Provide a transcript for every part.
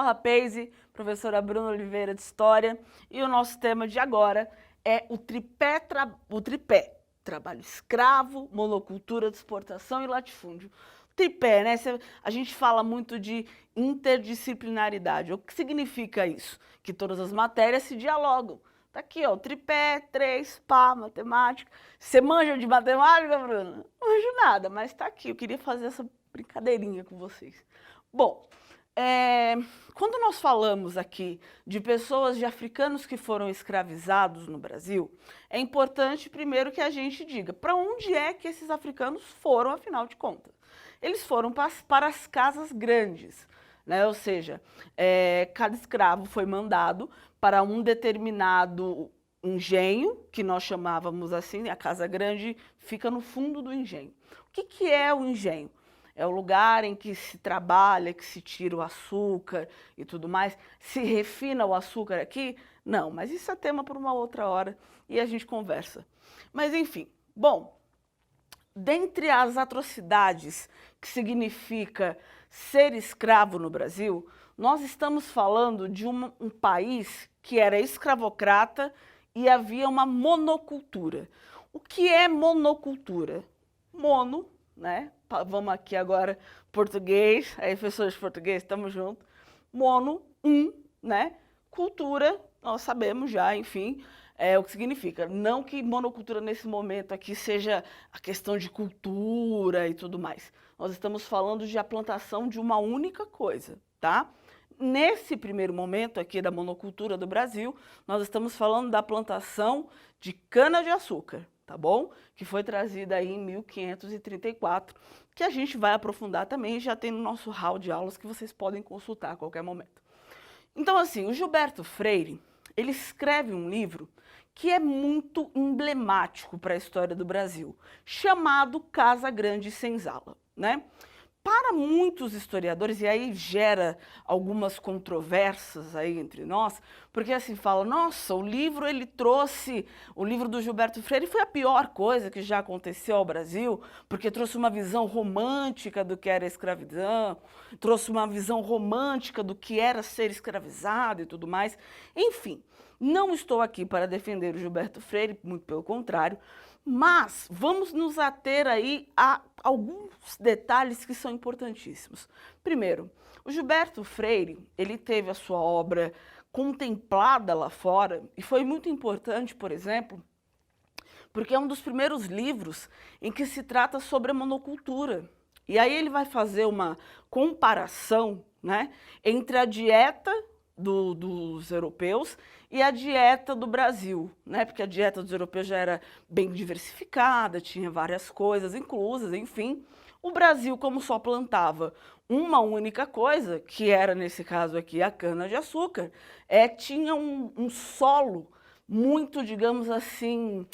Rapaze, professora Bruna Oliveira de História, e o nosso tema de agora é o tripé, trabalho escravo, monocultura de exportação e latifúndio. Tripé, né? A gente fala muito de interdisciplinaridade. O que significa isso? Que todas as matérias se dialogam. Tá aqui, ó, tripé, 3, pá, matemática. Você manja de matemática, Bruna? Não manjo nada, mas tá aqui. Eu queria fazer essa brincadeirinha com vocês. Bom, quando nós falamos aqui de pessoas, de africanos que foram escravizados no Brasil, é importante primeiro que a gente diga para onde é que esses africanos foram, afinal de contas. Eles foram para as casas grandes, né? Ou seja, cada escravo foi mandado para um determinado engenho, que nós chamávamos assim, a casa grande fica no fundo do engenho. O que é o engenho? É o lugar em que se trabalha, que se tira o açúcar e tudo mais. Se refina o açúcar aqui? Não, mas isso é tema para uma outra hora e a gente conversa. Mas enfim, bom, dentre as atrocidades que significa ser escravo no Brasil, nós estamos falando de um país que era escravocrata e havia uma monocultura. O que é monocultura? Mono, né? Vamos aqui agora, português, aí professores de português, estamos juntos. Mono, né? Cultura, nós sabemos já, enfim, o que significa. Não que monocultura nesse momento aqui seja a questão de cultura e tudo mais. Nós estamos falando de a plantação de uma única coisa, tá? Nesse primeiro momento aqui da monocultura do Brasil, nós estamos falando da plantação de cana-de-açúcar, tá bom? Que foi trazida aí em 1534, que a gente vai aprofundar também, já tem no nosso hall de aulas que vocês podem consultar a qualquer momento. Então, assim, o Gilberto Freire, ele escreve um livro que é muito emblemático para a história do Brasil, chamado Casa Grande e Senzala, né? Para muitos historiadores, e aí gera algumas controvérsias aí entre nós, porque assim fala, nossa, o livro do Gilberto Freire foi a pior coisa que já aconteceu ao Brasil, porque trouxe uma visão romântica do que era a escravidão, trouxe uma visão romântica do que era ser escravizado e tudo mais. Enfim, não estou aqui para defender o Gilberto Freire, muito pelo contrário, mas vamos nos ater aí a alguns detalhes que são importantíssimos. Primeiro, o Gilberto Freire, ele teve a sua obra contemplada lá fora e foi muito importante, por exemplo, porque é um dos primeiros livros em que se trata sobre a monocultura. E aí ele vai fazer uma comparação, né, entre a dieta dos europeus e a dieta do Brasil, né? Porque a dieta dos europeus já era bem diversificada, tinha várias coisas inclusas, enfim. O Brasil, como só plantava uma única coisa, que era, nesse caso aqui, a cana-de-açúcar, tinha um solo muito, digamos assim,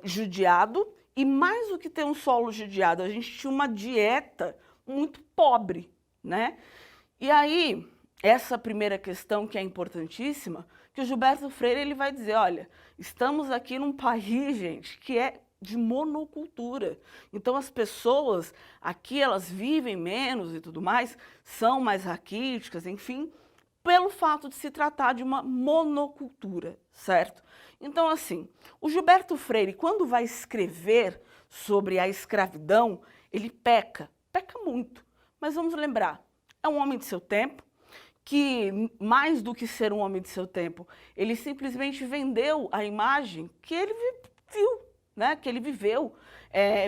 judiado, e mais do que ter um solo judiado, a gente tinha uma dieta muito pobre, né? E aí, essa primeira questão que é importantíssima, que o Gilberto Freire ele vai dizer, olha, estamos aqui num país, gente, que é de monocultura. Então as pessoas aqui, elas vivem menos e tudo mais, são mais raquíticas, enfim, pelo fato de se tratar de uma monocultura, certo? Então assim, o Gilberto Freire, quando vai escrever sobre a escravidão, ele peca muito, mas vamos lembrar, é um homem de seu tempo, que, mais do que ser um homem de seu tempo, ele simplesmente vendeu a imagem que ele viu, né? Que ele viveu.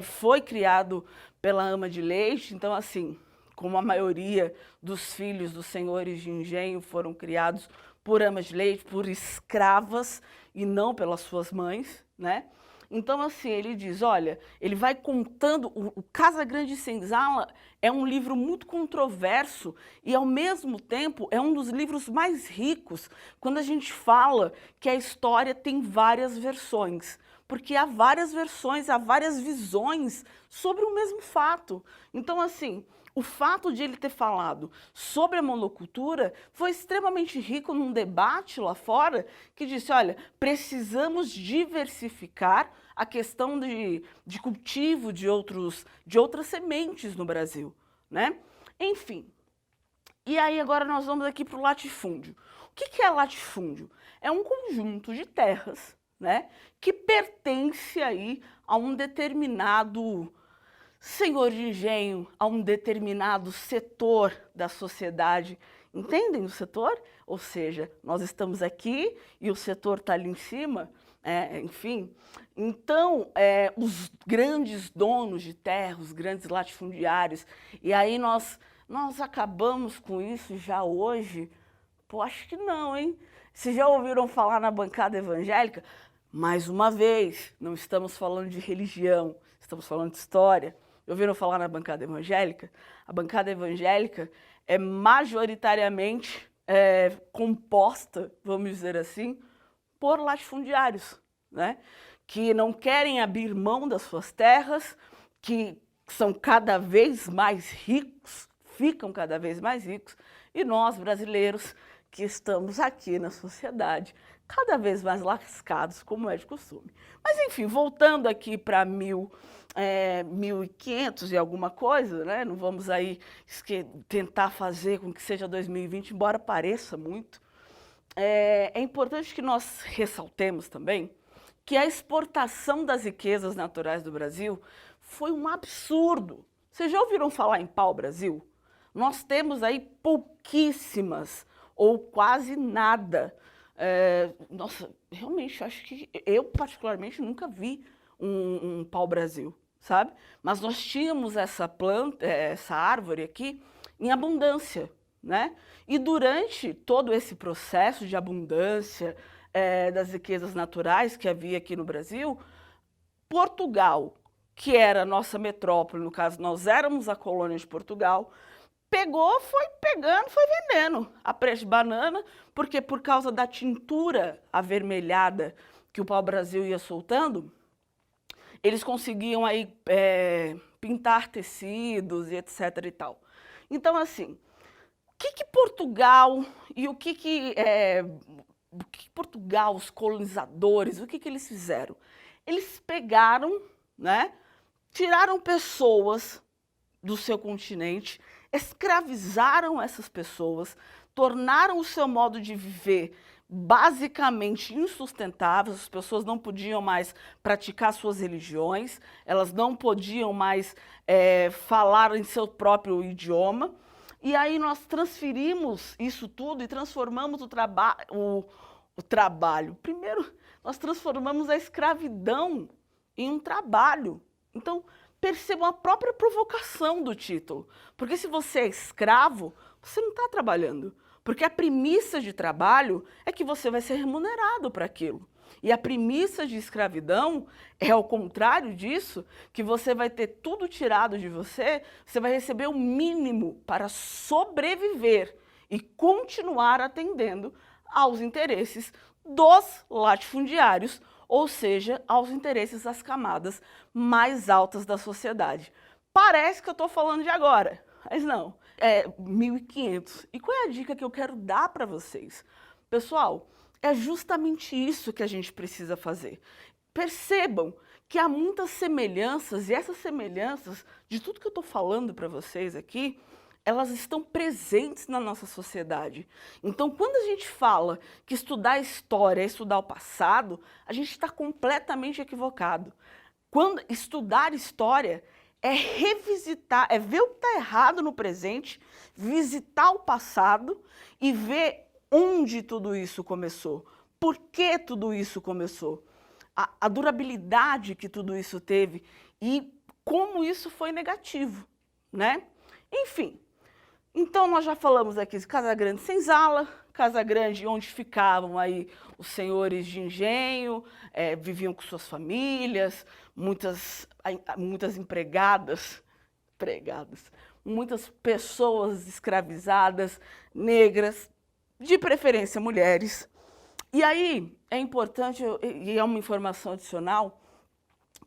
Foi criado pela ama de leite, então, assim, como a maioria dos filhos dos senhores de engenho foram criados por amas de leite, por escravas, e não pelas suas mães, né? Então, assim, ele diz, olha, ele vai contando, o Casa Grande e Senzala é um livro muito controverso e, ao mesmo tempo, é um dos livros mais ricos quando a gente fala que a história tem várias versões, porque há várias versões, há várias visões sobre o mesmo fato. Então, assim, o fato de ele ter falado sobre a monocultura foi extremamente rico num debate lá fora que disse, olha, precisamos diversificar a questão de cultivo de outras sementes no Brasil, né? Enfim, E aí agora nós vamos aqui para o latifúndio. O que é latifúndio? É um conjunto de terras, né, que pertence aí a um determinado senhor de engenho, a um determinado setor da sociedade. Entendem o setor? Ou seja, nós estamos aqui e o setor está ali em cima, enfim. Então, os grandes donos de terra, os grandes latifundiários, e aí nós acabamos com isso já hoje? Pô, acho que não, hein? Vocês já ouviram falar na bancada evangélica? Mais uma vez, não estamos falando de religião, estamos falando de história. Ouviram falar na bancada evangélica? A bancada evangélica é majoritariamente composta, vamos dizer assim, por latifundiários, né? Que não querem abrir mão das suas terras, que são cada vez mais ricos, ficam cada vez mais ricos, e nós, brasileiros, que estamos aqui na sociedade, cada vez mais lascados, como é de costume. Mas, enfim, voltando aqui para 1500 e alguma coisa, né? Não vamos aí tentar fazer com que seja 2020, embora pareça muito. É importante que nós ressaltemos também que a exportação das riquezas naturais do Brasil foi um absurdo. Vocês já ouviram falar em pau-brasil? Nós temos aí pouquíssimas ou quase nada. Nossa, realmente, acho que eu particularmente nunca vi um pau-brasil, sabe? Mas nós tínhamos essa planta, essa árvore aqui em abundância, né? E durante todo esse processo de abundância das riquezas naturais que havia aqui no Brasil, Portugal, que era a nossa metrópole, no caso nós éramos a colônia de Portugal, pegou, foi pegando, foi vendendo a preço de banana, porque por causa da tintura avermelhada que o pau-brasil ia soltando, eles conseguiam aí pintar tecidos e etc e tal. Então, assim, o que Portugal e o que Portugal, os colonizadores, o que eles fizeram? Eles pegaram, né, tiraram pessoas do seu continente, escravizaram essas pessoas, tornaram o seu modo de viver basicamente insustentável. As pessoas não podiam mais praticar suas religiões, elas não podiam mais falar em seu próprio idioma. E aí nós transferimos isso tudo e transformamos o trabalho. Primeiro, nós transformamos a escravidão em um trabalho. Então, percebam a própria provocação do título. Porque se você é escravo, você não está trabalhando. Porque a premissa de trabalho é que você vai ser remunerado para aquilo. E a premissa de escravidão é ao contrário disso, que você vai ter tudo tirado de você, você vai receber o mínimo para sobreviver e continuar atendendo aos interesses dos latifundiários, ou seja, aos interesses das camadas mais altas da sociedade. Parece que eu estou falando de agora, mas não, é 1500. E qual é a dica que eu quero dar para vocês? Pessoal, é justamente isso que a gente precisa fazer. Percebam que há muitas semelhanças, e essas semelhanças, de tudo que eu estou falando para vocês aqui, elas estão presentes na nossa sociedade. Então, quando a gente fala que estudar história é estudar o passado, a gente está completamente equivocado. Quando estudar história é revisitar, é ver o que está errado no presente, visitar o passado e ver onde tudo isso começou, por que tudo isso começou, a durabilidade que tudo isso teve e como isso foi negativo, né? Enfim. Então, nós já falamos aqui de Casa Grande Senzala, Casa Grande onde ficavam aí os senhores de engenho, viviam com suas famílias, muitas empregadas, muitas pessoas escravizadas, negras, de preferência mulheres. E aí, é importante, e é uma informação adicional,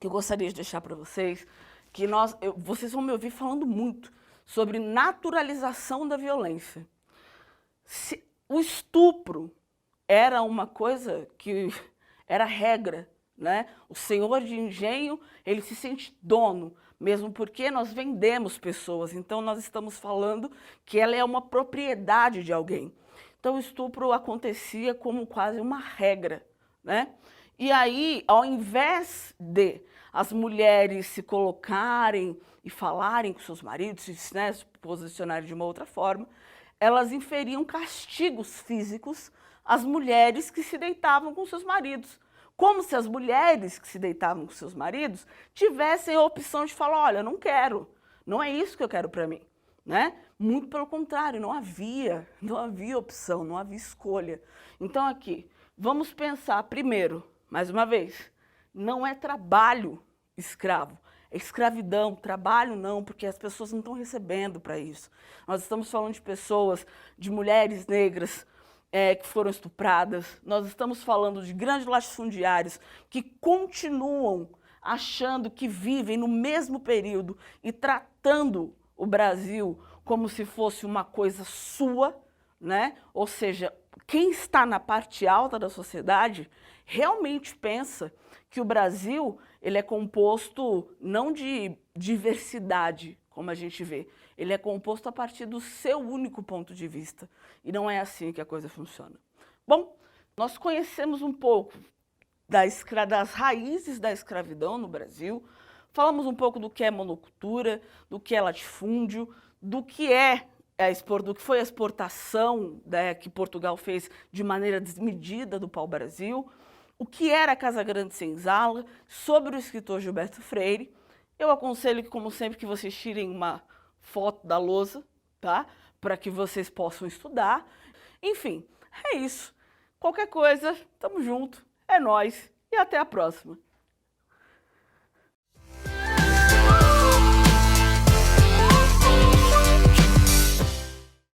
que eu gostaria de deixar para vocês, que vocês vão me ouvir falando muito sobre naturalização da violência. O estupro era uma coisa que era regra, né? O senhor de engenho, ele se sente dono, mesmo porque nós vendemos pessoas, então nós estamos falando que ela é uma propriedade de alguém. Então o estupro acontecia como quase uma regra, né? E aí, ao invés de as mulheres se colocarem e falarem com seus maridos, né, se posicionarem de uma outra forma, elas inferiam castigos físicos às mulheres que se deitavam com seus maridos. Como se as mulheres que se deitavam com seus maridos tivessem a opção de falar, olha, não quero, não é isso que eu quero para mim, né? Muito pelo contrário, não havia opção, não havia escolha. Então aqui, vamos pensar primeiro, mais uma vez, não é trabalho escravo, é escravidão, trabalho não, porque as pessoas não estão recebendo para isso. Nós estamos falando de pessoas, de mulheres negras que foram estupradas, nós estamos falando de grandes latifundiários que continuam achando que vivem no mesmo período e tratando o Brasil como se fosse uma coisa sua, né? Ou seja, quem está na parte alta da sociedade realmente pensa que o Brasil ele é composto não de diversidade, como a gente vê, ele é composto a partir do seu único ponto de vista. E não é assim que a coisa funciona. Bom, nós conhecemos um pouco das raízes da escravidão no Brasil, falamos um pouco do que é monocultura, do que é latifúndio, do que foi a exportação, né, que Portugal fez de maneira desmedida do pau-brasil, o que era a Casa Grande Senzala, sobre o escritor Gilberto Freire. Eu aconselho que, como sempre, que vocês tirem uma foto da lousa, tá? Para que vocês possam estudar. Enfim, é isso. Qualquer coisa, tamo junto, é nóis e até a próxima.